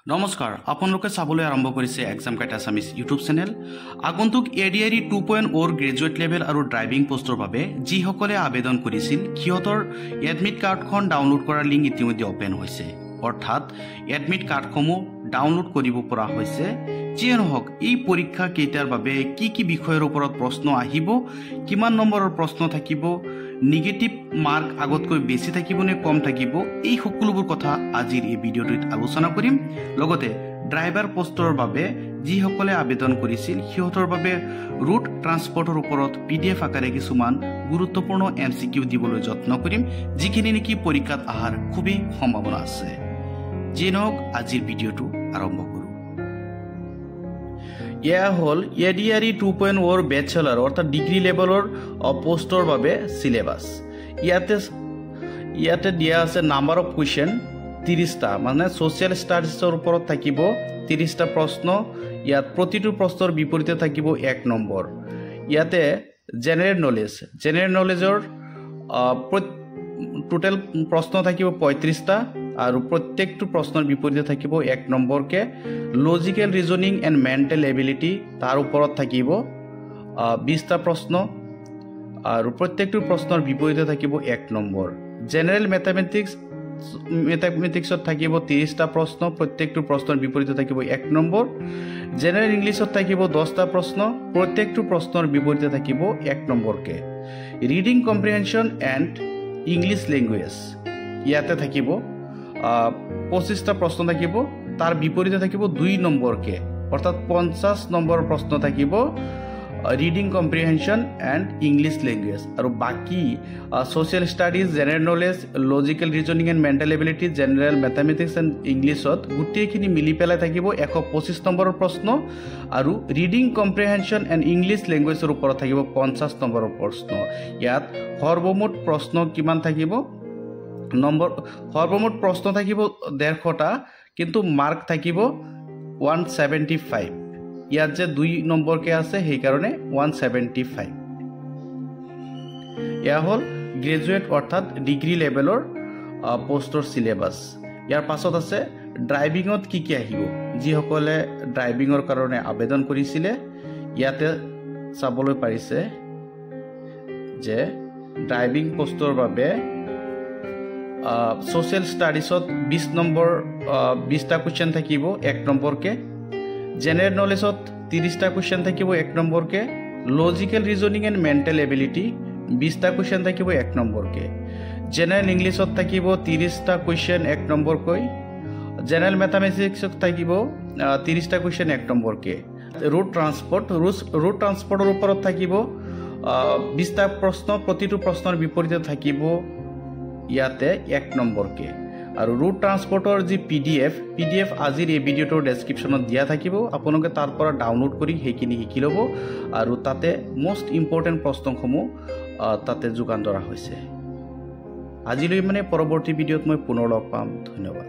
নমস্কাৰ আপোনালোকে চাবলৈ আৰম্ভ কৰিছে exam kite Assamese YouTube channel আগন্তুক এডিআৰই 2.0 গ্ৰেজুৱেট লেভেল আৰু ড্ৰাইভিং পোষ্টৰ বাবে যিসকলে আবেদন কৰিছিল সিহঁতৰ এডমিট কাৰ্ডখন ডাউনলোড কৰাৰ লিংক ইতিমধ্যে ওপেন হৈছে অৰ্থাৎ এডমিট কাৰ্ডসমূহ ডাউনলোড কৰিব পৰা হৈছে যিয়ে নহওক এই পৰীক্ষা কেইটাৰ বাবে কি বিষয়ৰ ওপৰত প্ৰশ্ন আহিব কিমান নম্বৰৰ প্ৰশ্ন থাকিব নিগেটিভ মাৰ্ক আগতকৈ বেছি থাকিব নে কম থাকিব এই সকলোবোৰ কথা আজিৰ এই ভিডিঅ'টোত আলোচনা কৰিম লগতে ড্ৰাইভাৰ পোষ্টৰ বাবে যিসকলে আবেদন কৰিছিল সিহঁতৰ বাবে ৰুট ট্ৰান্সপৰ্টৰ ওপৰত পিডিএফ আকাৰে কিছুমান গুৰুত্বপূৰ্ণ এমচিকিউ দিবলৈ যত্ন কৰিম যিখিনি নেকি পৰীক্ষাত অহাৰ খুবেই সম্ভাৱনা আছে যিয়ে নহওক আজিৰ ভিডিঅ'টো আৰম্ভ কৰোঁ ইয়া হল এডিআৰই 2.0 বেচেলাৰ অৰ্থাৎ ডিগ্ৰী লেভেলৰ পোষ্টৰ বাবে সিলেবাস ইয়াতে দিয়া আছে নাম্বাৰ অফ কুৱেশ্যন 30টা মানে সোশ্যাল ষ্টাডিজৰ ওপৰত থাকিব 30টা প্ৰশ্ন ইয়াত প্ৰতিটো প্ৰশ্নৰ বিপৰীতে থাকিব 1 নম্বৰ ইয়াতে জেনাৰেল নলেজৰ টোটাল প্ৰশ্ন থাকিব 35টা আৰু প্ৰত্যেকটো প্ৰশ্নৰ বিপৰীতে থাকিব 1 নম্বৰকে logical reasoning and mental ability তাৰ ওপৰত থাকিব 20টা প্ৰশ্ন আৰু প্ৰত্যেকটো প্ৰশ্নৰ বিপৰীতে থাকিব 1 নম্বৰ জেনাৰেল মেথামেটিক্সত থাকিব 30টা প্ৰশ্ন প্ৰত্যেকটো প্ৰশ্নৰ বিপৰীতে থাকিব 1 নম্বৰ জেনাৰেল ইংলিছত থাকিব 10টা প্ৰশ্ন প্ৰত্যেকটো প্ৰশ্নৰ বিপৰীতে থাকিব 1 নম্বৰকে ৰিডিং কম্প্ৰিহেনশন এণ্ড ইংলিছ ল্যাঙ্গুৱেজ ইয়াতে থাকিব 25টা প্ৰশ্ন থাকিব তাৰ বিপৰীতে থাকিব 2 নম্বৰকে অৰ্থাৎ 50 নম্বৰ প্ৰশ্ন থাকিব ৰিডিং কম্প্ৰিহেনশন এণ্ড ইংলিছ ল্যাঙ্গুৱেজ আৰু বাকি social studies general knowledge logical reasoning and mental ability general mathematics and ইংলিছত গোটেইখিনি মিলি পেলাই থাকিব 125 নম্বৰৰ প্ৰশ্ন আৰু ৰিডিং কম্প্ৰিহেনশন এণ্ড ইংলিছ ল্যাঙ্গুৱেজৰ ওপৰত থাকিব 50 নম্বৰৰ প্ৰশ্ন ইয়াত সৰ্বমুঠ প্ৰশ্ন কিমান থাকিব সৰ্বমুঠ প্ৰশ্ন থাকিব 150টা কিন্তু মাৰ্ক থাকিব 175 ইয়াত যে 2 নম্বৰকে আছে সেই কাৰণে 175 ইয়া হল গ্ৰেজুৱেট অৰ্থাৎ ডিগ্ৰী লেভেলৰ পোষ্টৰ সিলেবাস ইয়াৰ পাছত আছে ড্ৰাইভিঙত কি আহিব যিসকলে ড্ৰাইভিঙৰ কাৰণে আবেদন কৰিছিলে ইয়াতে চাবলৈ পাৰিছে যে ড্ৰাইভিং পোষ্টৰ বাবে সোশ্যাল ষ্টাডিজত 20 নম্বৰ 20টা কুৱেশ্যন থাকিব 1 নম্বৰকে জেনাৰেল নলেজত 30টা কুৱেশ্যন থাকিব 1 নম্বৰকে logical reasoning and mental ability 20টা কুৱেশ্যন থাকিব 1 নম্বৰকে জেনাৰেল ইংলিছত থাকিব 30টা কুৱেশ্যন 1 নম্বৰকৈ জেনাৰেল মেথামেটিক্সত থাকিব 30টা কুৱেশ্যন 1 নম্বৰকে ৰুট ট্ৰান্সপৰ্টৰ ওপৰত থাকিব 20টা প্ৰশ্ন প্ৰতিটো প্ৰশ্নৰ বিপৰীতে থাকিব ইয়াতে 1 নম্বৰকে আৰু ৰুট ট্ৰান্সপৰ্টৰ যি পিডিএফ আজিৰ এই ভিডিঅ'টোৰ ডেছক্ৰিপশ্যনত দিয়া থাকিব আপোনালোকে তাৰ পৰা ডাউনলোড কৰি সেইখিনি শিকি ল'ব আৰু তাতে মোষ্ট ইম্পৰ্টেণ্ট প্ৰশ্নসমূহ তাতে যোগান ধৰা হৈছে আজিলৈ মানে পৰৱৰ্তী ভিডিঅ'ত মই পুনৰ লগ পাম ধন্যবাদ